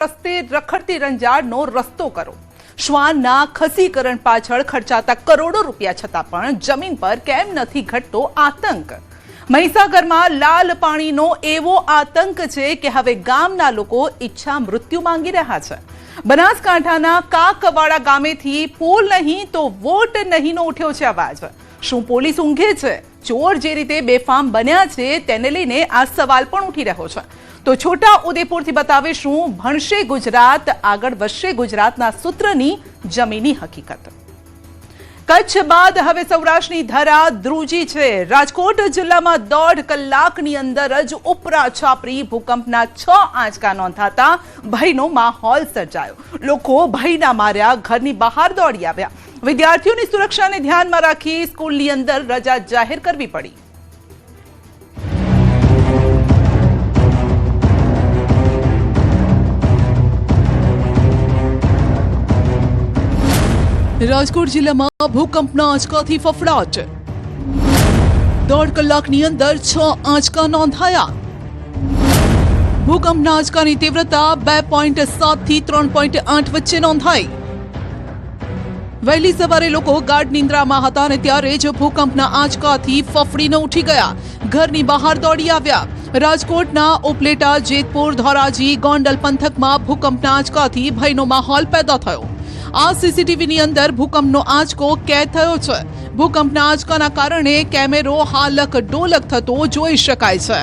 રસ્તે રખડતી રંજાડનો રસ્તો કરો। શ્વાનના ખસીકરણ પાછળ ખર્ચાતા કરોડો રૂપિયા છતાં પણ જમીન પર કેમ નથી ઘટતો આતંક। મહીસાગરમાં લાલ પાણીનો એવો આતંક છે કે હવે ગામના લોકો ઈચ્છા મૃત્યુ માંગી રહ્યા છે। બનાસકાંઠાના કાકવાડા ગામેથી પોલ નહીં તો વોટ નહીંનો ઉઠ્યો છે અવાજ। શું પોલીસ ઊંઘે છે? ચોર જે રીતે બેફામ બન્યા છે તેને લઈને આ સવાલ પણ ઉઠી રહ્યો છે। તો છોટા ઉદેપુરથી બતાવીશું ભણશે ગુજરાત આગળ વધશે ગુજરાતના સૂત્રની જમીની હકીકત। કચ્છ બાદ હવે સૌરાષ્ટ્રની ધરા ધ્રુજી છે। રાજકોટ જિલ્લામાં 1.5 કલાકની અંદર જ ઉપરા છાપરી ભૂકંપના 6 આંચકા નોંધાતા ભયનો માહોલ સર્જાયો। લોકો ભયના માર્યા ઘરની બહાર દોડી આવ્યા। વિદ્યાર્થીઓની સુરક્ષાને ધ્યાનમાં રાખી સ્કૂલની અંદર રજા જાહેર કરવી પડી। રાજકોટ જિલ્લામાં ભૂકંપના આંચકાથી ફફડાટ। 1.5 કલાકની અંદર 6 આંચકા નોંધાયા। ભૂકંપના આંચકાની તીવ્રતા 2.7 થી 3.8 વચ્ચે નોંધાઈ। વહેલી સવારે લોકો ગાઢ નિંદ્રામાં હતા અને ત્યારે જ ભૂકંપના આંચકાથી ફફડીને ઉઠી ગયા। ઘરની બહાર દોડી આવ્યા। રાજકોટના ઉપલેટા, જેતપુર, ધોરાજી, ગોંડલ પંથકમાં ભૂકંપના આંચકાથી ભયનો માહોલ પેદા થયો। આ સીસીટીવીની અંદર ભૂકંપનો આંચકો કેદ થયો છે। ભૂકંપના આંચકાના કારણે કેમેરો હાલક ડોલક થતો જોઈ શકાય છે।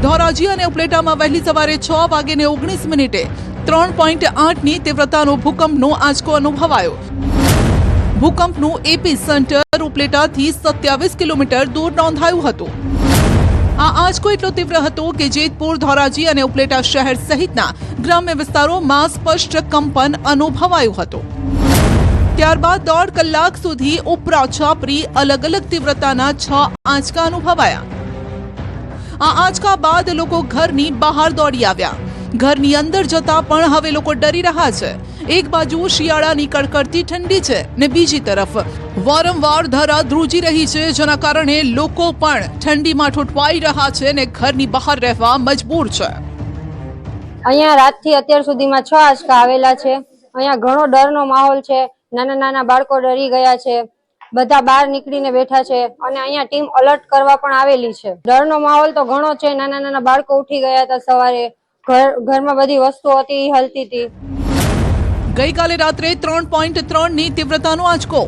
ધોરાજી અને ઉપલેટામાં વહેલી સવારે 6:19 3.8ની તીવ્રતાનો ભૂકંપનો આંચકો અનુભવાયો। ભૂકંપનું એપી સેન્ટર ઉપલેટાથી 27 કિલોમીટર દૂર નોંધાયું હતું। આ આંચકો એટલો તીવ્ર હતો કે જેતપુર, ધોરાજી અને ઉપલેટા શહેર સહિતના ગ્રામ્ય વિસ્તારોમાં સ્પષ્ટ કંપન અનુભવાયું હતું। ત્યારબાદ 1.5 કલાક સુધી ઉપરા છાપરી અલગ અલગ તીવ્રતાના 6 આંચકા અનુભવાયા। આ આંચકા બાદ લોકો ઘરની બહાર દોડી આવ્યા। ઘરની અંદર જતા પણ હવે લોકો ડરી રહ્યા છે। એક બાજુ શિયાળાની કડકડતી ઠંડી છે ને બીજી તરફ વારંવાર ધરા ધ્રુજી રહી છે, જેના કારણે લોકો પણ ઠંડીમાં ઠોઠવાઈ રહ્યા છે અને ઘરની બહાર રહેવા મજબૂર છે। અહીંયા રાતથી અત્યાર સુધીમાં 6 આંચકા આવેલા છે। અહીંયા ઘણો ડરનો માહોલ છે। નાના નાના બાળકો ડરી ગયા છે। બધા બહાર નીકળીને બેઠા છે અને અહીંયા ટીમ અલર્ટ કરવા પણ આવેલી છે। ડરનો માહોલ તો ઘણો છે। નાના નાના બાળકો ઉઠી ગયા હતા સવારે। ઘરમાં બધી વસ્તુઓ હતી હલતી હતી। ગઈકાલે રાત્રે 3.3ની તીવ્રતાનો આંચકો।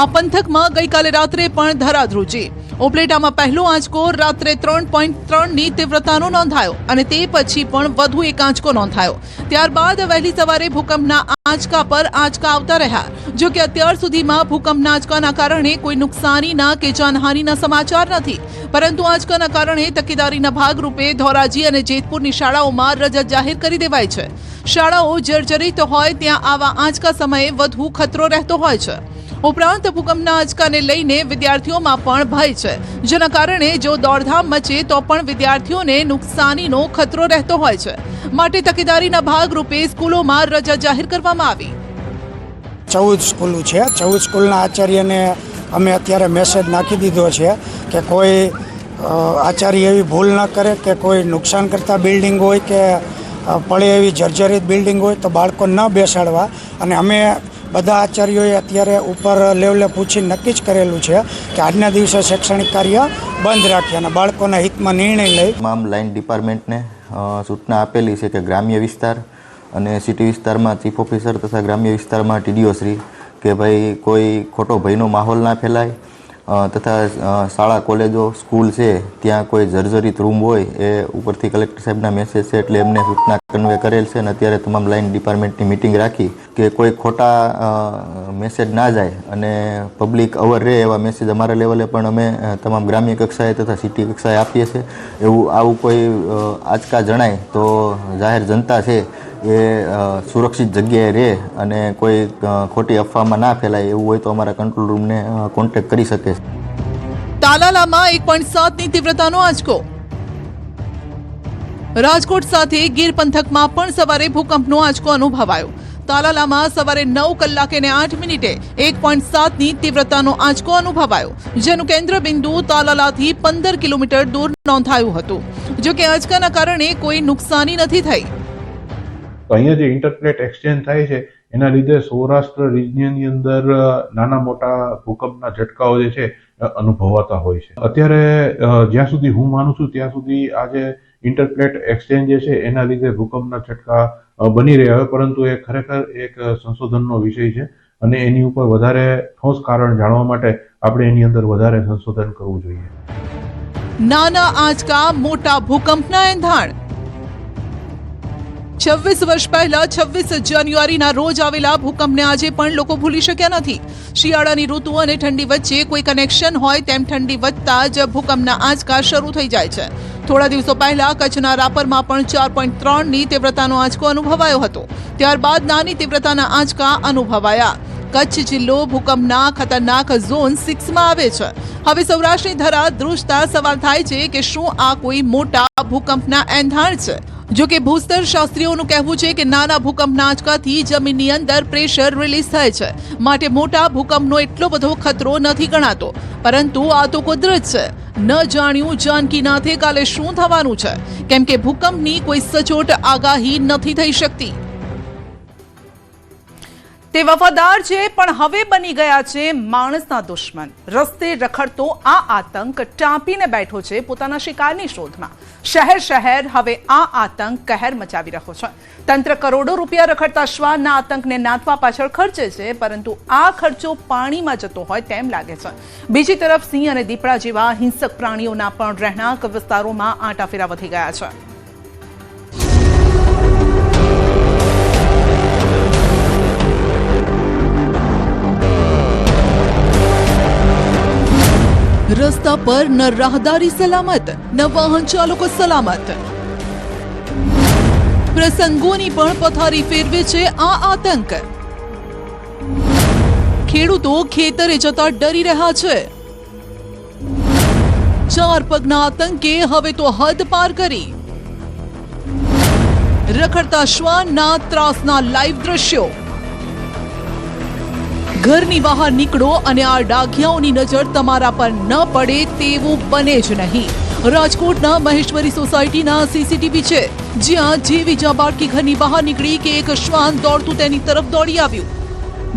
આ પંથકમાં ગઈકાલે રાત્રે પણ ધરા ધ્રુજી। ઉપલેટામાં પહેલો આંચકો રાત્રે 3.3ની તીવ્રતાનો નોંધાયો અને તે પછી પણ વધુ એક આંચકો નોંધાયો। ત્યારબાદ વહેલી સવારે ભૂકંપના આંચકા પર આંચકા આવતા રહ્યા। જો કે અત્યાર સુધીમાં ભૂકંપના આંચકાના કારણે કોઈ નુકસાનીના કે જાનહાનિના સમાચાર નથી, પરંતુ આંચકાના કારણે તકેદારીના ભાગરૂપે ધોરાજી અને જેતપુરની શાળાઓમાં રજા જાહેર કરી દેવાઈ છે। શાળાઓ જર્જરિત હોય ત્યાં આવા આંચકા સમયે વધુ ખતરો રહેતો હોય છે। ઉપરાંત ભૂકંપના આંચકાને લઈને વિદ્યાર્થીઓમાં પણ ભય છે, જેના કારણે જો દોડધામ મચે તો પણ વિદ્યાર્થીઓને નુકસાનીનો ખતરો રહેતો હોય છે। માટે તકેદારીના ભાગરૂપે સ્કૂલોમાં રજા જાહેર કરવામાં આવી। 14 સ્કૂલો છે। 14 સ્કૂલના આચાર્યને અમે અત્યારે મેસેજ નાખી દીધો છે કે કોઈ આચાર્ય એવી ભૂલ ન કરે કે કોઈ નુકસાન કરતા બિલ્ડિંગ હોય કે પડે એવી જર્જરિત બિલ્ડિંગ હોય તો બાળકો ન બેસાડવા। અને અમે બધા આચાર્યોએ અત્યારે ઉપર લેવલે પૂછી નક્કી જ કરેલું છે કે આજના દિવસે શૈક્ષણિક કાર્ય બંધ રાખીએ અને બાળકોના હિતમાં નિર્ણય લઈ તમામ લાઇન ડિપાર્ટમેન્ટને સૂચના આપેલી છે કે ગ્રામ્ય વિસ્તાર અને સિટી વિસ્તારમાં ચીફ ઓફિસર તથા ગ્રામ્ય વિસ્તારમાં ટીડીઓ શ્રી કે ભાઈ કોઈ ખોટો ભયનો માહોલ ના ફેલાય તથા શાળા કોલેજો સ્કૂલ છે ત્યાં કોઈ જર્જરિત રૂમ હોય એ ઉપરથી કલેક્ટર સાહેબના મેસેજ છે એટલે એમને સૂચના કન્વે કરેલ છે અને અત્યારે તમામ લાઇન ડિપાર્ટમેન્ટની મિટિંગ રાખી કે કોઈ ખોટા મેસેજ ના જાય અને પબ્લિક અવર રહે એવા મેસેજ અમારા લેવલે પણ અમે તમામ ગ્રામ્ય કક્ષાએ તથા સિટી કક્ષાએ આપીએ છીએ। આવું કોઈ આંચકા જણાય તો જાહેર જનતા છે એ સુરક્ષિત જગ્યાએ રહે અને કોઈ ખોટી અફવામાં ના ફેલાય એવું હોય તો અમારા કંટ્રોલ રૂમને કોન્ટેક્ટ કરી શકે છે। તાલાલામાં 1.7ની તીવ્રતાનો આંચકો। રાજકોટ સાથે ગીર પંથકમાં પણ સવારે ભૂકંપનો આંચકો અનુભવાયો। તાલાલામાં સવારે 9 કલાકે ને 8 મિનિટે 1.7ની તીવ્રતાનો આંચકો અનુભવાયો, જેનું કેન્દ્ર બિંદુ તાલાલાથી 15 કિલોમીટર દૂર નોંધાયું હતું। જો કે આંચકાના કારણે કોઈ નુકસાની નથી થઈ. તો અહીંયા જે ઇન્ટરપ્લેટ એક્સચેન્જ થાય છે એના લીધે સૌરાષ્ટ્ર રિજિયનની અંદર નાના મોટા ભૂકંપના ઝટકાઓ જે છે અનુભવાતા હોય છે. અત્યારે જ્યાં સુધી હું માનું છું ત્યાં સુધી આ જે ઇન્ટરપ્લેટ એક્સચેન્જ જે છે એના લીધે ભૂકંપના ઝટકા બની રહ્યા હોય, પરંતુ એ ખરેખર એક સંશોધનનો વિષય છે અને એની ઉપર વધારે ઠોસ કારણ જાણવા માટે આપણે એની અંદર વધારે સંશોધન કરવું જોઈએ. નાના આંચકા મોટા ભૂકંપના એંધાણ. 26 વર્ષ પહેલા 26 જાન્યુઆરીના રોજ આવેલા ભૂકંપને આજે પણ લોકો ભૂલી શક્યા નથી. શિયાળાની ઋતુ અને ઠંડી વચ્ચે કોઈ કનેક્શન હોય તેમ ઠંડી વધતા જ ભૂકંપના આંચકા શરૂ થઈ જાય છે. થોડા દિવસો પહેલા કચ્છના રાપરમાં પણ 4.3ની તીવ્રતાનો આંચકો અનુભવાયો હતો. ત્યારબાદ નાની તીવ્રતાના આંચકા અનુભવાયા. કચ્છ જિલ્લો ભૂકંપના ખતરનાક ઝોન 6માં આવે છે. હવે સૌરાષ્ટ્રની ધરા ધ્રુજતા સવાલ થાય છે કે શું આ કોઈ મોટા ભૂકંપના એંધાણ છે? જો કે ભૂસ્તર શાસ્ત્રીઓનું કહેવું છે કે નાના ભૂકંપના આંચકાથી જમીનની અંદર પ્રેશર રિલીઝ થાય છે, માટે મોટા ભૂકંપનો એટલો બધો ખતરો નથી ગણાતો. પરંતુ આ તો કુદરત છે. ન જાણ્યું જાનકી નાથે કાલે શું થવાનું છે, કેમ કે ભૂકંપની કોઈ સચોટ આગાહી નથી થઈ શકતી. તે વફાદાર છે પણ હવે બની ગયા છે માણસના દુશ્મન. રસ્તે રખડતો આ આતંક ટાંપીને બેઠો છે પોતાના શિકારની શોધમાં. શહેર શહેર હવે આ આતંક કહેર મચાવી રહ્યો છે. તંત્ર કરોડો રૂપિયા રખડતા શ્વાનના આતંકને નાથવા પાછળ ખર્ચે છે, પરંતુ આ ખર્ચો પાણીમાં જતો હોય તેમ લાગે છે. બીજી તરફ સિંહ અને દીપડા જેવા હિંસક પ્રાણીઓના પણ રહેણાંક વિસ્તારોમાં આંટાફેરા વધી ગયા છે. રસ્તા પર ન રાહદારી સલામત, ન વાહન ચાલકો સલામત. પ્રસંગોની પણ પથારી ફેરવે છે આ આતંક. ખેડૂતો ખેતરે જતા ડરી રહ્યા છે. 4 પગના આતંકે હવે તો હદ પાર કરી. રખડતા શ્વાનના ત્રાસના લાઈવ દ્રશ્યો. ઘરની બહાર નીકળો અને આ ડાઘિયાઓની નજર તમારા પર ન પડે તેવું બને જ નહીં. રાજકોટના મહેશ્વરી સોસાયટીના સીસીટીવી છે, જ્યાં જેવી જ્યાં બાળકી ઘરની બહાર નીકળી કે એક શ્વાન દોડતું તેની તરફ દોડી આવ્યું.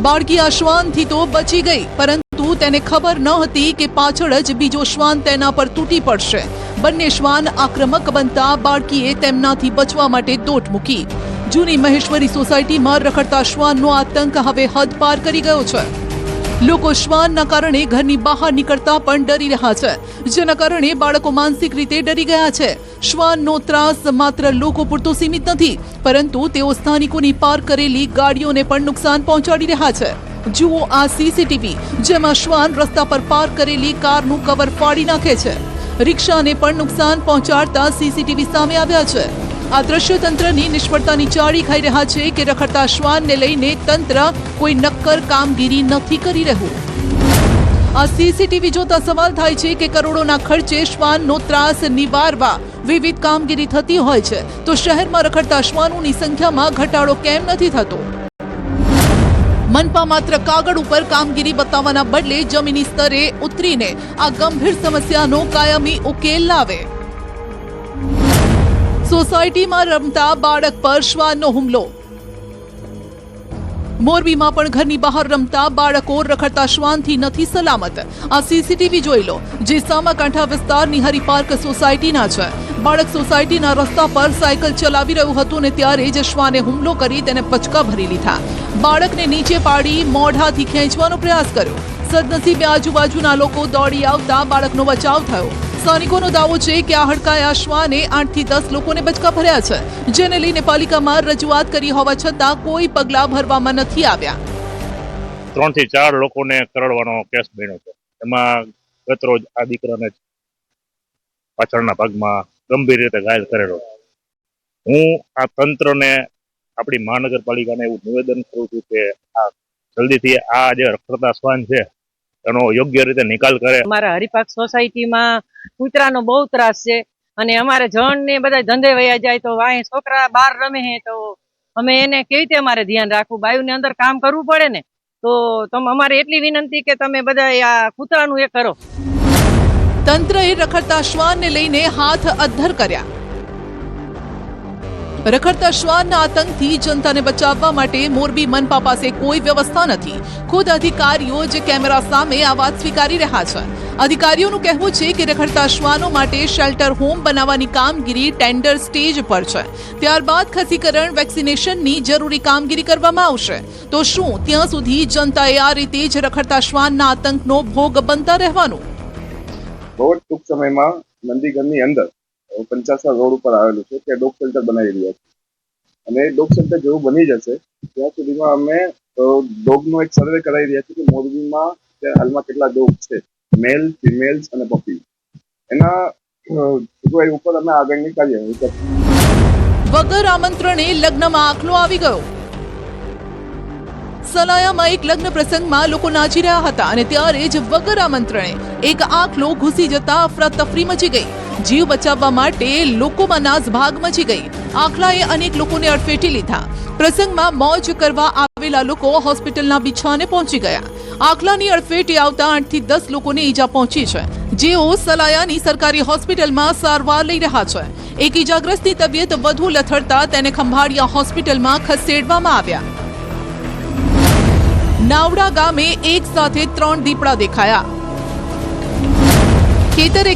બાળકી આ શ્વાનથી તો બચી ગઈ, પરંતુ તેને ખબર ન હતી કે પાછળ જ બીજો શ્વાન તેના પર તૂટી પડશે. બંને શ્વાન આક્રમક બનતા બાળકીએ તેમનાથી બચવા માટે દોટ મૂકી. જૂની મહેશ્વરી સોસાયટીમાં રખડતા શ્વાનનો આતંક હવે હદ પાર કરી ગયો છે. લોકો શ્વાનના કારણે ઘરની બહાર નીકળતા પણ ડરી રહ્યા છે, જેના કારણે બાળકો માનસિક રીતે ડરી ગયા છે. શ્વાનનો ત્રાસ માત્ર લોકો પૂરતો સીમિત નથી, પરંતુ તેઓ સ્થાનિકોની પાર્ક કરેલી ગાડીઓને પણ નુકસાન પહોંચાડી રહ્યા છે. જુઓ આ સીસીટીવી, જેમાં શ્વાન રસ્તા પર પાર્ક કરેલી કારનું કવર ફાડી નાખે છે. રિક્ષાને પણ નુકસાન પહોંચાડતા સીસીટીવી સામે આવ્યા છે. આ દ્રશ્ય તંત્રની નિષ્ફળતાની ચાળી ખાઈ રહ્યા છે કે રખડતા શ્વાનને લઈને તંત્ર કોઈ નક્કર કામગીરી નથી કરી રહ્યું. આ સીસીટીવી જોતા સવાલ થાય છે કે કરોડોના ખર્ચે શ્વાનનો ત્રાસ નિવારવા વિવિધ કામગીરી થતી હોય છે, તો શહેરમાં રખડતા શ્વાનોની સંખ્યામાં ઘટાડો કેમ નથી થતો? મનપા માત્ર કાગળ ઉપર કામગીરી બતાવવાના બદલે જમીની સ્તરે ઉતરીને આ ગંભીર સમસ્યાનો કાયમી ઉકેલ લાવે. સોસાયટીમાં રમતા બાળક પર શ્વાનનો હુમલો. મોરબીમાં પણ ઘરની બહાર રમતા બાળકો રખડતા શ્વાનથી નથી સલામત. આ સીસીટીવી જોઈ લો, જે સામાકાંઠા વિસ્તારની હરિપાર્ક સોસાયટીના છે. બાળક સોસાયટીના રસ્તા પર સાયકલ ચલાવી રહ્યું હતું ને ત્યારે જ શ્વાને હુમલો કરી તેને પચકા ભરી લીધા. બાળકને નીચે પાડી મોઢાથી ખેંચવાનો પ્રયાસ કર્યો. સદનસીબે આજુબાજુના લોકો દોડી આવતા બાળકનો બચાવ થયો. સ્થાનિકોનો દાવો છે કે આ હડકાયા શ્વાને 8 થી 10 લોકોને બચકા ભર્યા છે, જેને લઈને પાલિકામાં રજૂઆત કરી હોવા છતાં કોઈ પગલાં ભરવામાં નથી આવ્યા. 3 થી 4 લોકોને કરડવાનો કેસ બન્યો છે. એમાં ગતરોજ આ દીકરાને પાછળના ભાગમાં ગંભીર રીતે ઘાયલ કરેલો. હું આ તંત્રને, આપણી મહાનગરપાલિકાને એવું નિવેદન કરું છું કે આ જલ્દીથી આ જે રખડતા શ્વાન છે એનો યોગ્ય રીતે નિકાલ કરે. અમારા હરિપાર્ક સોસાયટીમાં કૂતરાનો બહુ ત્રાસ છે અને અમારે જણ ને બધા ધંધે વયા જાય તો વાય છોકરા બહાર રમે છે, તો અમે એને કેવી રીતે અમારે ધ્યાન રાખવું? બાયુને અંદર કામ કરવું પડે ને, તો અમારે એટલી વિનંતી કે તમે બધા આ કૂતરાનું એ કરો. તંત્રએ રખડતા શ્વાનને લઈને હાથ અદ્ધર કર્યા. રખડતા શ્વાનના આતંકથી જનતાને બચાવવા માટે મોરબી મનપા પાસે કોઈ વ્યવસ્થા નથી. ખુદ અધિકારીઓ જ કેમેરા સામે આ વાત સ્વીકારી રહ્યા છે. અધિકારીઓનું કહેવું છે કે રખડતા શ્વાનો માટે શેલ્ટર હોમ બનાવવાની કામગીરી ટેન્ડર સ્ટેજ પર છે. ત્યારબાદ ખસીકરણ વેક્સિનેશનની જરૂરી કામગીરી કરવામાં આવશે. તો શું ત્યાં સુધી જનતાએ આ રીતે જ રખડતા શ્વાનના આતંકનો ભોગ બનતા રહેવાનું? બહુ જ ટૂંક સમયમાં નંદીગઢની અંદર 50 રોડ ઉપર આવેલું છે ત્યાં ડોગ શેલ્ટર બનાવી રહ્યા છે અને ડોગ શેલ્ટર જેવું બની જશે ત્યાં સુધીમાં અમે ડોગનો એક સર્વે કરાવી રહ્યા છીએ કે મોરબીમાં અત્યારે હાલમાં કેટલા ડોગ છે, મેલ, ફિમેલ્સ અને પપી. એના જોગવાઈ ઉપર અમે આગળની કાર્યવાહી કરશું. વગર આમંત્રણે લગ્નમાં આખલો આવી ગયો. સલાયામાં એક લગ્ન પ્રસંગમાં લોકો નાચી રહ્યા હતા અને ત્યારે જ વગર આમંત્રણે એક આખલો ઘૂસી જતા અફરાતફરી મચી ગઈ. જીવ બચાવવા માટે લોકોમાં નાસભાગ મચી ગઈ. આખલાએ અનેક લોકોને અડફેટી લીધા. પ્રસંગમાં મોજ કરવા આવેલા લોકો હોસ્પિટલના બિછાને પહોંચી ગયા. આખલાની અડફેટી આવતા 8 થી 10 લોકોને ઈજા પહોંચી છે, જેઓ સલાયાની સરકારી હોસ્પિટલમાં સારવાર લઈ રહ્યા છે. એક ઈજાગ્રસ્તની તબિયત વધુ લથડતા તેને ખંભાળિયા હોસ્પિટલમાં ખસેડવામાં આવ્યા. નાવડા ગામે એક સાથે 3 દીપડા દેખાયા.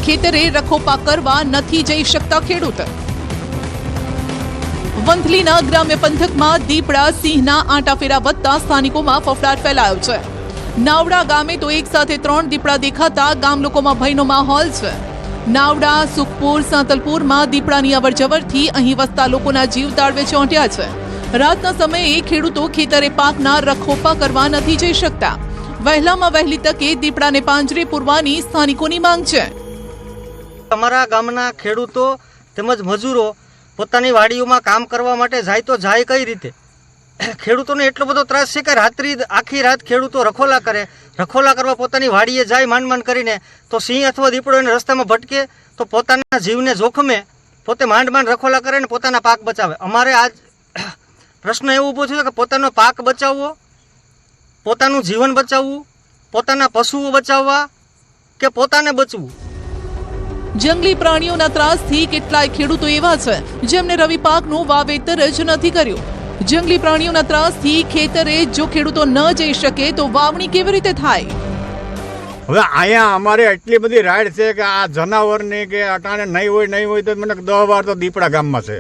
ખેતરે રખોપા કરવા નથી જઈ શકતા ખેડૂત. વંથલીના ગ્રામ્ય પંથકમાં દીપડા સિંહના આંટાફેરા વધતા સ્થાનિકોમાં ફફડાટ ફેલાયો છે. નાવડા ગામે તો એક સાથે 3 દીપડા દેખાતા ગામ લોકોમાં ભયનો માહોલ છે. નાવડા, સુખપુર, સાંતલપુરમાં દીપડાની અવરજવરથી અહીં વસતા લોકોના જીવ તાળવે ચોંટ્યા છે. રાતના સમયે ખેડૂતો ખેતરે પાકના રખોપા કરવા નથી જઈ શકતા. વહેલામાં વહેલી તકે દીપડાને પાંજરે પૂરવાની સ્થાનિકોની માંગ છે. અમારા ગામના ખેડૂતો તેમજ મજૂરો પોતાની વાડીઓમાં કામ કરવા માટે જાય તો જાય કઈ રીતે? ખેડૂતોને એટલો બધો ત્રાસ છે કે આખી રાત ખેડૂતો રખોલા કરે. રખોલા કરવા પોતાની વાડીએ જાય માંડ કરીને, તો સિંહ અથવા દીપડો એને રસ્તામાં ભટકે તો પોતાના જીવને જોખમે પોતે માંડ રખોલા કરે ને પોતાના પાક બચાવે. અમારે આજ પ્રશ્ન એવો ઊભો છે કે પોતાનો પાક બચાવવો, પોતાનું જીવન બચાવવું, પોતાના પશુઓ બચાવવા કે પોતાને બચવું. જંગલી પ્રાણીઓના ત્રાસથી કેટલાય ખેડૂતો એવા છે જેમને રવિ પાકનું વાવેતર જ નથી કર્યું. જંગલી પ્રાણીઓના ત્રાસથી ખેતરે જો ખેડૂતો ન જઈ શકે તો વાવણી કેવી રીતે થાય? હવે અહીંયા અમારે એટલી બધી રાઈડ છે કે આ જનાવરની કે અટાણે નહીં હોય તો મને 10 વાર તો દીપડા ગામમાં છે,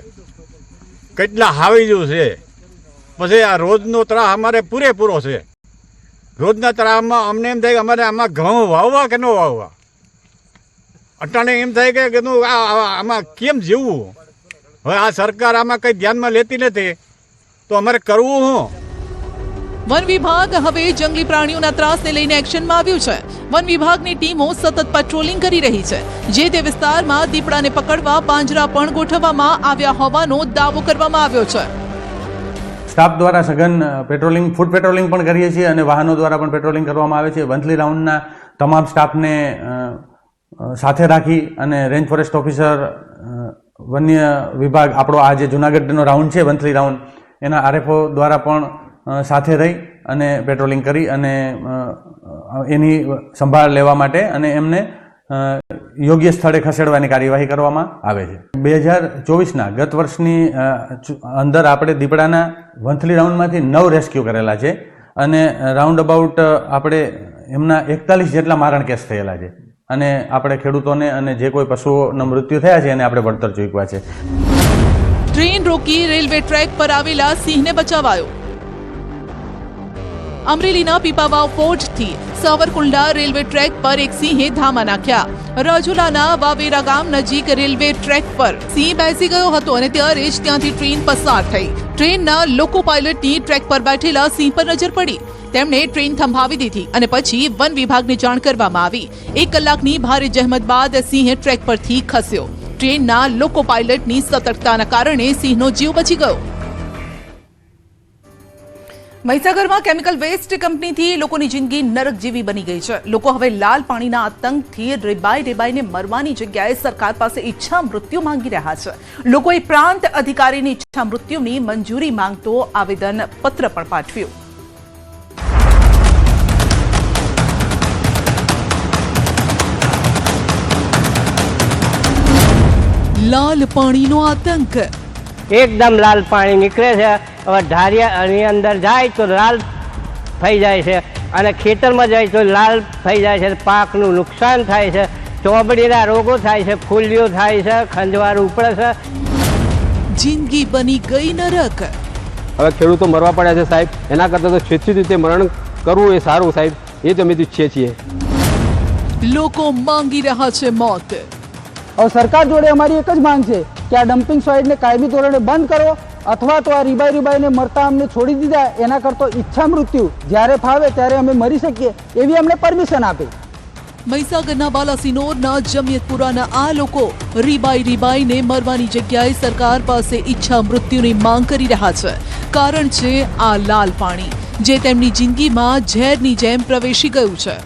કેટલા હાવીજું છે. પછી આ રોજનો ત્રાસ અમારે પૂરેપૂરો છે. રોજના ત્રાસમાં અમને એમ થાય કે અમારે આમાં ઘઉં વાવવા કે ન વાવવા. અટાણે એમ થાય કે આમાં કેમ જીવવું? હવે આ સરકાર આમાં કંઈ ધ્યાનમાં લેતી નથી તો અમારે કરવું શું? વન વિભાગ હવે જંગલી પ્રાણીઓના ત્રાસને લઈને એક્શનમાં આવ્યું છે. વન વિભાગની ટીમો સતત પેટ્રોલિંગ કરી રહી છે. જે તે વિસ્તારમાં દીપડાને પકડવા પાંજરા પણ ગોઠવવામાં આવ્યા હોવાનો દાવો કરવામાં આવ્યો છે. સ્ટાફ દ્વારા સઘન પેટ્રોલિંગ, ફૂડ પેટ્રોલિંગ પણ કરીએ છીએ અને વાહનો દ્વારા પણ પેટ્રોલિંગ કરવામાં આવે છે. વંથલી રાઉન્ડના તમામ સ્ટાફને સાથે રાખી અને રેન્જ ફોરેસ્ટ ઓફિસર, વન્ય વિભાગ, આપણો આ જે જૂનાગઢનો રાઉન્ડ છે વંથલી રાઉન્ડ, એના આરએફઓ દ્વારા પણ સાથે રહી અને પેટ્રોલિંગ કરી અને એની સંભાળ લેવા માટે અને એમને યોગ્ય સ્થળે ખસેડવાની કાર્યવાહી કરવામાં આવે છે. 2024ના ગત વર્ષની અંદર આપણે દીપડાના વંથલી રાઉન્ડમાંથી 9 રેસ્ક્યુ કરેલા છે અને રાઉન્ડ અબાઉટ આપણે એમના 41 જેટલા મારણ કેસ થયેલા છે અને આપણે ખેડૂતોને અને જે કોઈ પશુઓના મૃત્યુ થયા છે એને આપણે વળતર ચૂકવ્યા છે. ટ્રેન રોકી રેલવે ટ્રેક પર આવેલા સિંહને બચાવાયો. અમરેલીના પીપાવાવ ફોર્ટથી સાવરકુંડલા રેલવે ટ્રેક પર એક સિંહે ધામા નાખ્યા. રાજુલાના વાવેરા ગામ નજીક રેલવે ટ્રેક પર સિંહ બેસી ગયો હતો અને ત્યારે જ ત્યાંથી ટ્રેન પસાર થઈ. ટ્રેનના લોકો પાયલટની ટ્રેક પર બેઠેલા સિંહ પર નજર પડી. તેમણે ટ્રેન થંભાવી દીધી અને પછી વન વિભાગને જાણ કરવામાં આવી. 1 કલાકની ભારે જહેમત બાદ સિંહ ટ્રેક પરથી ખસ્યો. ટ્રેનના લોકો પાયલટની સતર્કતાના કારણે સિંહનો જીવ બચી ગયો. મહીસાગરમાં કેમિકલ વેસ્ટ કંપનીથી લોકોની જિંદગી નરક જેવી બની ગઈ છે. લોકો હવે લાલ પાણીના આતંકથી રેબાઈને મરવાની જગ્યાએ સરકાર પાસે ઈચ્છા મૃત્યુ માંગી રહ્યા છે. લોકોએ પ્રાંત અધિકારીની ઈચ્છા મૃત્યુની મંજૂરી માંગતો આવેદન પત્ર પણ પાઠવ્યું. લાલ પાણીનો આતંક. એકદમ લાલ પાણી નીકળે છે. હવે ઢારિયાની અંદર જાય તો લાલ થઈ જાય છે અને ખેતરમાં જાય તો લાલ થઈ જાય છે. પાકનું નુકસાન થાય છે, ચોબડીના રોગો થાય છે, ફૂલિયો થાય છે, ખંજવાળ ઉપડે છે. જિંદગી બની ગઈ નરક. હવે ખેડૂતો મરવા પડ્યા છે સાહેબ, એના કરતાં તો સ્વેચ્છિત રીતે મરણ કરવું એ સારું સાહેબ, એ જ અમે ઈચ્છીએ છીએ. લોકો માંગી રહ્યા છે મોત. હવે સરકાર જોડે અમારી એક જ માંગ છે કે આ ડમ્પિંગ સાઇટને કાયમી ધોરણે બંધ કરો, અથવા તો આ રીબાઈને મરતા અમને છોડી દીધા એના કરતો ઈચ્છા મૃત્યુ જ્યારે ફાવે ત્યારે અમે મરી શકીએ એવી અમને પરમિશન આપે. મહીસાગરના બાલાસિનોરના જમિયતપુરાના આ લોકો રીબાઈને મરવાની જગ્યાએ સરકાર પાસે ઈચ્છા મૃત્યુની માંગ કરી રહ્યા છે. કારણ છે આ લાલ પાણી, જે તેમની જિંદગીમાં ઝેરની જેમ પ્રવેશી ગયું છે,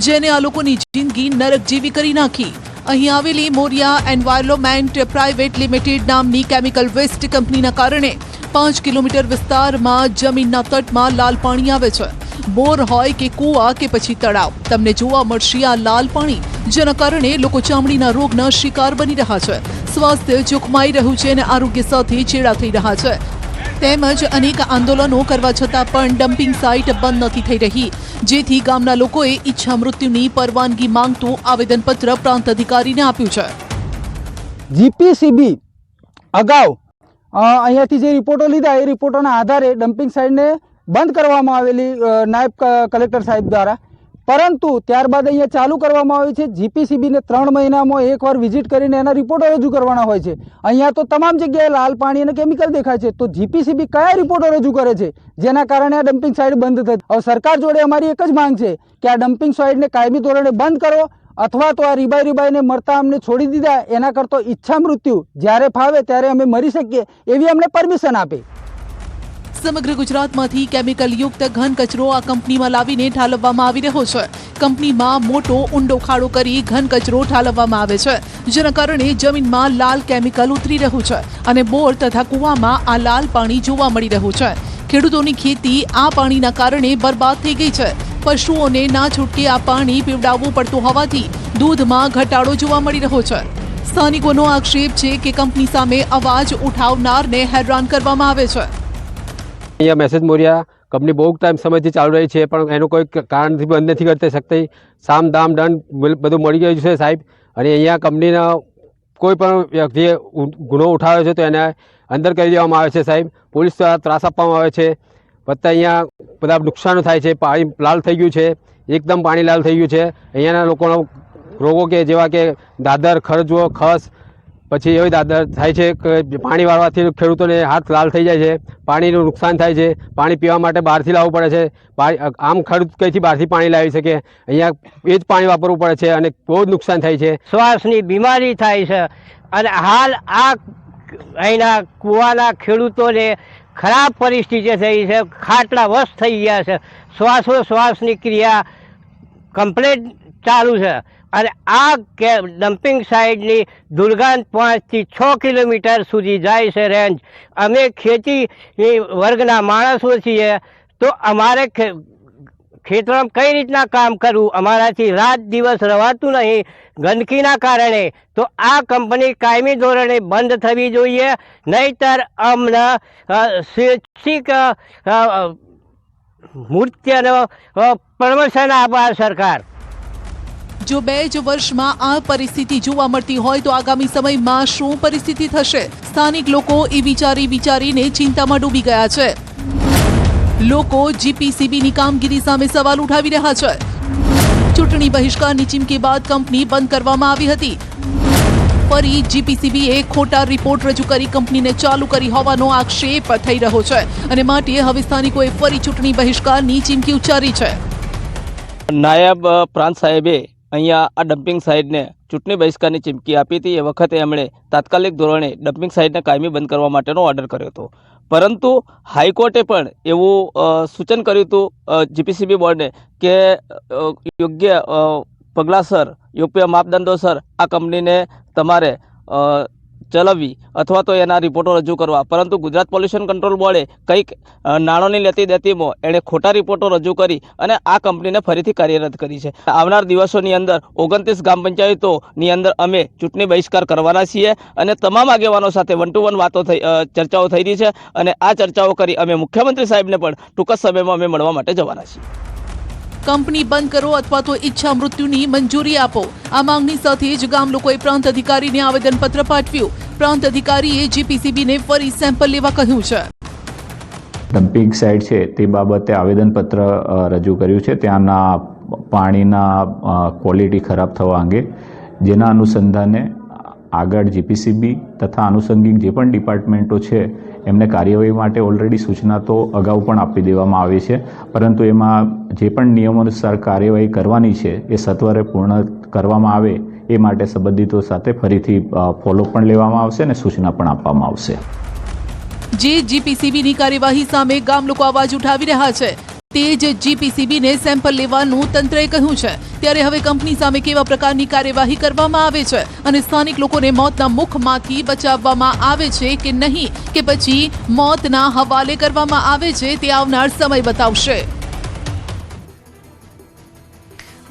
જેને આ લોકોની જિંદગી નરક જેવી કરી નાખી. અહીં આવેલી મોરિયા એન્વાયરમેન્ટ પ્રાઇવેટ લિમિટેડ નામની કેમિકલ વેસ્ટ કંપનીના કારણે 5 કિલોમીટર વિસ્તારમાં જમીનના તટમાં લાલ પાણી આવે છે. બોર હોય કે કૂવા કે પછી તળાવ, તમને જોવા મળશે આ લાલ પાણી, જેના કારણે લોકો ચામડીના રોગના શિકાર બની રહ્યા છે. સ્વાસ્થ્ય જોખમાઈ રહ્યું છે અને આરોગ્ય સાથે ચેડા થઈ રહ્યા છે. તેમજ અનેક આંદોલનો કરવા છતાં પણ ડમ્પિંગ સાઇટ બંધ નથી થઈ રહી, જેથી ગામના લોકોએ ઈચ્છા મૃત્યુની પરવાનગી માંગતું આવેદનપત્ર પ્રાંત અધિકારીને આપ્યું છે. જીપીસીબી અગાઉ અહીંયાથી જે રિપોર્ટો લીધા એ રિપોર્ટોના આધારે ડમ્પિંગ સાઇટને બંધ કરવામાં આવેલી નાયબ કલેક્ટર સાહેબ દ્વારા, પરંતુ ત્યારબાદ અહીંયા ચાલુ કરવામાં આવી છે. જીપીસીબીને 3 મહિનામાં એકવાર વિઝિટ કરીને એના રિપોર્ટો રજૂ કરવાના હોય છે. અહીંયા તો તમામ જગ્યાએ લાલ પાણી અને કેમિકલ દેખાય છે, તો જીપીસીબી કયા રિપોર્ટો રજૂ કરે છે જેના કારણે આ ડમ્પિંગ સાઇટ બંધ થઈ? હવે સરકાર જોડે અમારી એક જ માંગ છે કે આ ડમ્પિંગ સાઇટને કાયમી ધોરણે બંધ કરો, અથવા તો આ રીબાઈને મરતા અમને છોડી દીધા એના કરતો ઈચ્છા મૃત્યુ જ્યારે ફાવે ત્યારે અમે મરી શકીએ એવી અમને પરમિશન આપે. સમગ્ર ગુજરાતમાંથી કેમિકલ યુક્ત ઘન કચરો આ કંપનીમાં લાવીને ઠાલવવામાં આવી રહ્યો છે. કંપનીમાં મોટો ઊંડો ખાડો કરી ઘન કચરો ઠાલવવામાં આવે છે, જેના કારણે જમીનમાં લાલ કેમિકલ ઉતરી રહ્યું છે અને બોર તથા કૂવામાં આ લાલ પાણી જોવા મળી રહ્યું છે. ખેડૂતોની ખેતી આ પાણીના કારણે બરબાદ થઈ ગઈ છે. પશુઓને ના છૂટકે આ પાણી પીવડાવવું પડતું હોવાથી દૂધમાં ઘટાડો જોવા મળી રહ્યો છે. સ્થાનિકોનો આક્ષેપ છે કે કંપની સામે અવાજ ઉઠાવનારને હેરાન કરવામાં આવે છે. અહીંયા મેસેજ મોરિયા કંપની બહુ ટાઈમ સમયથી ચાલુ રહી છે, પણ એનું કોઈ કારણથી બંધ નથી કરતી શકતી. સામ દામ દંડ બધું મળી ગયું છે સાહેબ, અને અહીંયા કંપનીના કોઈ પણ વ્યક્તિએ ગુનો ઉઠાવ્યો છે તો એને અંદર કરી દેવામાં આવે છે સાહેબ. પોલીસ દ્વારા ત્રાસ આપવામાં આવે છે. વત્તા અહીંયા બધા નુકસાનો થાય છે. પાણી લાલ થઈ ગયું છે, એકદમ પાણી લાલ થઈ ગયું છે. અહીંયાના લોકોનો રોગો કે જેવા કે દાદર, ખરજવો, ખસ, પછી એવી દાદર થાય છે કે પાણી વાળવાથી ખેડૂતોને હાથ લાલ થઈ જાય છે, પાણીનું નુકસાન થાય છે. પાણી પીવા માટે બહારથી લાવવું પડે છે. આમ ખેડૂત કઈથી બહારથી પાણી લાવી શકે? અહીંયા એ જ પાણી વાપરવું પડે છે અને બહુ જ નુકસાન થાય છે. શ્વાસની બીમારી થાય છે અને હાલ આ અહીંના કૂવાના ખેડૂતોને ખરાબ પરિસ્થિતિ થઈ છે. ખાટલા વશ થઈ ગયા છે. શ્વાસોશ્વાસની ક્રિયા કમ્પ્લીટ ચાલુ છે. અને આ ડમ્પિંગ સાઇટની દુર્ગંધ 5 થી 6 કિલોમીટર સુધી જાય છે રેન્જ. અમે ખેતી વર્ગના માણસો છીએ, તો અમારે ખેતરમાં કઈ રીતના કામ કરવું? અમારાથી રાત દિવસ રવાતું નહીં ગંદકીના કારણે. તો આ કંપની કાયમી ધોરણે બંધ થવી જોઈએ, નહીતર અમને સ્વૈચ્છિક મૃત્યુનો પરમિશન આપે સરકાર. જો 2 જ વર્ષમાં આ પરિસ્થિતિ જોવા મળતી હોય તો આગામી સમયમાં શું પરિસ્થિતિ થશે? સ્થાનિક લોકો એ વિચારીને ચિંતામાં ડૂબી ગયા છે. લોકો જીપીસીબીની કામગીરી સામે સવાલ ઉઠાવી રહ્યા છે. ચૂંટણી બહિષ્કારની ચીમકી બાદ કંપની બંધ કરવામાં આવી હતી. ફરી જીપીસીબીએ ખોટા રિપોર્ટ રજૂ કરી કંપનીને ચાલુ કરી હોવાનો આક્ષેપ થઈ રહ્યો છે અને માટે હવે સ્થાનિકોએ ફરી ચૂંટણી બહિષ્કારની ચીમકી ઉચ્ચારી છે. નાયબ પ્રાંત સાહેબે અહીંયા આ ડમ્પિંગ સાઇટને ચૂંટણી બહિષ્કારની ચીમકી આપી હતી. એ વખતે એમણે તાત્કાલિક ધોરણે ડમ્પિંગ સાઇટને કાયમી બંધ કરવા માટેનો ઓર્ડર કર્યો હતો, પરંતુ હાઈકોર્ટે પણ એવું સૂચન કર્યું હતું જીપીસીબી બોર્ડને કે યોગ્ય પગલાંસર, યોગ્ય માપદંડોસર આ કંપનીને તમારે ચલાવવી અથવા તો એના રિપોર્ટો રજૂ કરવા, પરંતુ ગુજરાત પોલ્યુશન કંટ્રોલ બોર્ડે કંઈક નાણાંની લેતી દેતીમાં એણે ખોટા રિપોર્ટો રજૂ કરી અને આ કંપનીને ફરીથી કાર્યરત કરી છે. આવનાર દિવસોની અંદર 29 ગ્રામ પંચાયતોની અંદર અમે ચૂંટણી બહિષ્કાર કરવાના છીએ અને તમામ આગેવાનો સાથે 1-to-1 ચર્ચાઓ થઈ રહી છે અને આ ચર્ચાઓ કરી અમે મુખ્યમંત્રી સાહેબને પણ ટૂંક જ સમયમાં અમે મળવા માટે જવાના છીએ. કંપની બંધ કરો અથવા તો ઈચ્છા મૃત્યુની મંજૂરી આપો. આ માંગણી સાથે જ ગામ લોકોએ પ્રાંત અધિકારીને આવેદનપત્ર પાઠવ્યું. પ્રાંત અધિકારીએ જીપીસીબીને ફરી સેમ્પલ લેવા કહ્યું છે. ડમ્પિંગ સાઇટ છે તે બાબતે આવેદનપત્ર રજૂ કર્યું છે ત્યાંના પાણીના ક્વોલિટી ખરાબ થવા અંગે, જેના અનુસંધાને આગળ જીપીસીબી તથા આનુષંગિક જે પણ ડિપાર્ટમેન્ટો છે એમને કાર્યવાહી માટે ઓલરેડી સૂચના તો અગાઉ પણ આપી દેવામાં આવી છે, પરંતુ એમાં જે પણ નિયમો અનુસાર કાર્યવાહી કરવાની છે એ સત્વરે પૂર્ણ કરવામાં આવે એ માટે સંબંધિતો સાથે ફરીથી ફોલો પણ લેવામાં આવશે અને સૂચના પણ આપવામાં આવશે. જે જીપીસીબીની કાર્યવાહી સામે ગામ લોકો અવાજ ઉઠાવી રહ્યા છે તે જ જીપીસીબીને સેમ્પલ લેવાનું તંત્રએ કહ્યું છે. ત્યારે હવે કંપની સામે કેવા પ્રકારની કાર્યવાહી કરવામાં આવે છે અને સ્થાનિક લોકોને મોતના મુખમાંથી બચાવવામાં આવે છે કે નહીં, કે પછી મોતના હવાલે કરવામાં આવે છે, તે આવનાર સમય બતાવશે.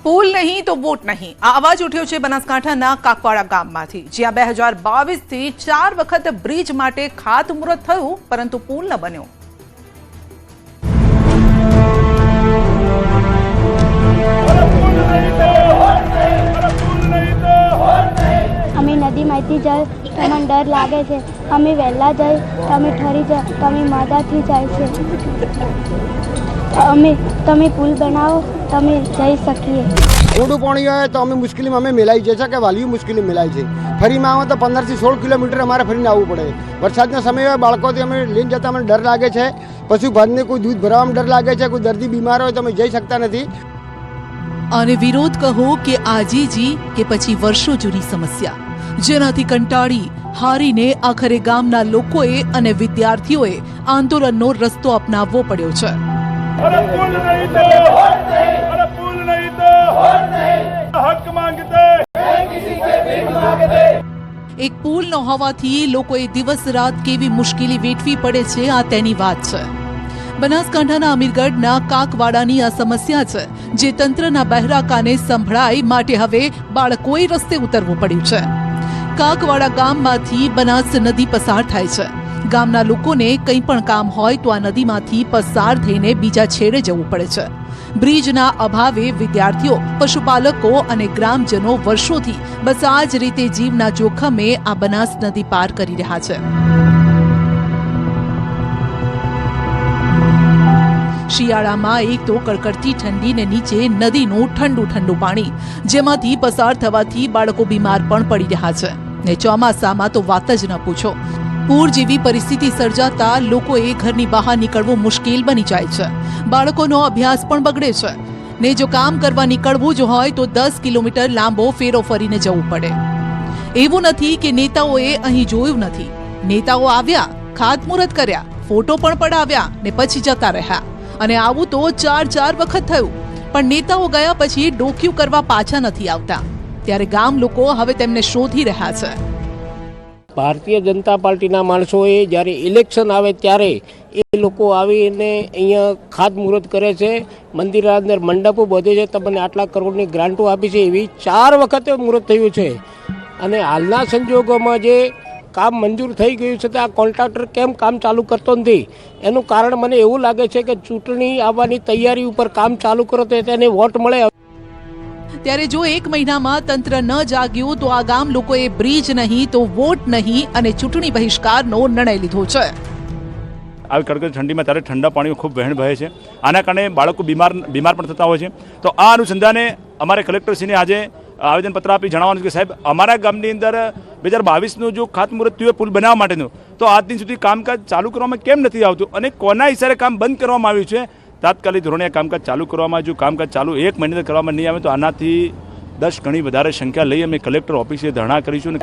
પુલ નહીં તો વોટ નહીં, આ અવાજ ઉઠ્યો છે બનાસકાંઠાના કાકવાડા ગામમાંથી, જ્યાં 2022થી 4 વખત બ્રિજ માટે ખાતમુહૂર્ત થયું પરંતુ પુલ ન બન્યો. અમે નદીમાંથી જાય તો અમને ડર લાગે છે. અમે વહેલા જાય તો અમે ઠરી જાય તો અમે મજાથી જાય છે. તમે પુલ બનાવો તો અમે જઈ શકીએ. ઊંડું પાણી હોય તો અમે મુશ્કેલીમાં અમે મેલાઈ જઈએ કે વાલીઓ મુશ્કેલી મેલાય છે. ફરીમાં આવે તો 15 થી 16 કિલોમીટર અમારે ફરીને આવવું પડે. વરસાદનો સમય હોય, બાળકોથી અમે લઈને જતા અમને ડર લાગે છે. પશુપાલનને કોઈ દૂધ ભરવામાં ડર લાગે છે. કોઈ દર્દી બીમાર હોય તો અમે જઈ શકતા નથી. અને વિરોધ કહો કે આજીજી કે પછી વર્ષો જૂની સમસ્યા, જેનાથી કંટાળી હારીને આખરે ગામના લોકોએ અને વિદ્યાર્થીઓએ આંદોલનનો રસ્તો અપનાવવો પડ્યો છે. એક પુલ ન હોવાથી લોકોએ દિવસ રાત કેવી મુશ્કેલી વેઠવી પડે છે, આ તેની વાત છે. બનાસકાંઠાના અમીરગઢના કાકવાડાની આ સમસ્યા છે, જે તંત્રના બહેરા કાને સંભળાય માટે હવે બાળકોએ રસ્તે ઉતરવું પડ્યું છે. કાકવાડા ગામમાંથી બનાસ નદી પસાર થાય છે. ગામના લોકોને કંઈ પણ કામ હોય તો આ નદીમાંથી પસાર થઈને બીજા છેડે જવું પડે છે. બ્રિજના અભાવે વિદ્યાર્થીઓ, પશુપાલકો અને ગ્રામજનો વર્ષોથી બસ આ જ રીતે જીવના જોખમે આ બનાસ નદી પાર કરી રહ્યા છે. શિયાળામાં એક તો કડકડતી ઠંડી ને નીચે નદીનું ઠંડુ ઠંડુ પાણી, જેમાંથી પસાર થવાથી બાળકો બીમાર પણ પડી રહ્યા છે. ને ચોમાસામાં તો વાત જ ન પૂછો. પૂર જેવી પરિસ્થિતિ સર્જાતા લોકોએ ઘરની બહાર નીકળવું મુશ્કેલ બની જાય છે. બાળકોનો અભ્યાસ પણ બગડે છે. ને જો કામ કરવા નીકળવું જ હોય તો 10 કિલોમીટર લાંબો ફેરો ફરીને જવું પડે. એવું નથી કે નેતાઓએ અહીં જોયું નથી. નેતાઓ આવ્યા, ખાતમુહૂર્ત કર્યા, ફોટો પણ પડાવ્યા ને પછી જતા રહ્યા. અને આવું તો 4 વખત થયું, પણ નેતાઓ ગયા પછી ડોક્યું કરવા પાછા નથી આવતા. ત્યારે ગામ લોકો હવે તેમને શોધી રહ્યા છે. ભારતીય જનતા પાર્ટીના માણસોએ જ્યારે ઇલેક્શન આવે ત્યારે એ લોકો આવીને અહીંયા ખાતમુહૂર્ત કરે છે, મંદિરના અંદર મંડપો બધે છે, તમને આટલા કરોડની ગ્રાન્ટો આપી છે, એવી 4 વખતે મુહૂર્ત થયું છે. અને હાલના સંજોગોમાં જે કામ મંજૂર થઈ ગયું છે તો આ કોન્ટ્રાક્ટર કેમ કામ ચાલુ કરતો નથી, એનું કારણ મને એવું લાગે છે કે ચૂંટણી આવવાની તૈયારી ઉપર કામ ચાલુ કરો તો તેને વોટ મળે. ત્યારે જો 1 મહિનામાં તંત્ર ન જાગ્યું તો આ ગામ લોકોએ બ્રિજ નહીં તો વોટ નહીં અને ચૂંટણી બહિષ્કારનો નિર્ણય લીધો છે. આવી કડકડ ઠંડીમાં ત્યારે ઠંડા પાણીઓ ખૂબ વહેણ વહે છે. આના કારણે બાળકો બીમાર પણ થતા હોય છે. તો આ અનુસંધાને અમારે કલેક્ટરશ્રીને આજે આવેદનપત્ર આપી જણાવવાનું છે કે સાહેબ, અમારા ગામની અંદર 2022નું જો ખાતમુહૂર્ત થયું પુલ બનાવવા માટેનું, તો આજ દિન સુધી કામકાજ ચાલુ કરવામાં કેમ નથી આવતું અને કોના ઇશારે કામ બંધ કરવામાં આવ્યું છે. તાત્કાલિક ધોરણે કામકાજ ચાલુ કરવામાં, જો કામકાજ ચાલુ 1 મહિને કરવામાં નહીં આવે તો આનાથી 10 ગણી વધારે સંખ્યા લઈ અમે કલેક્ટર ઓફિસે ધરણા કરીશું.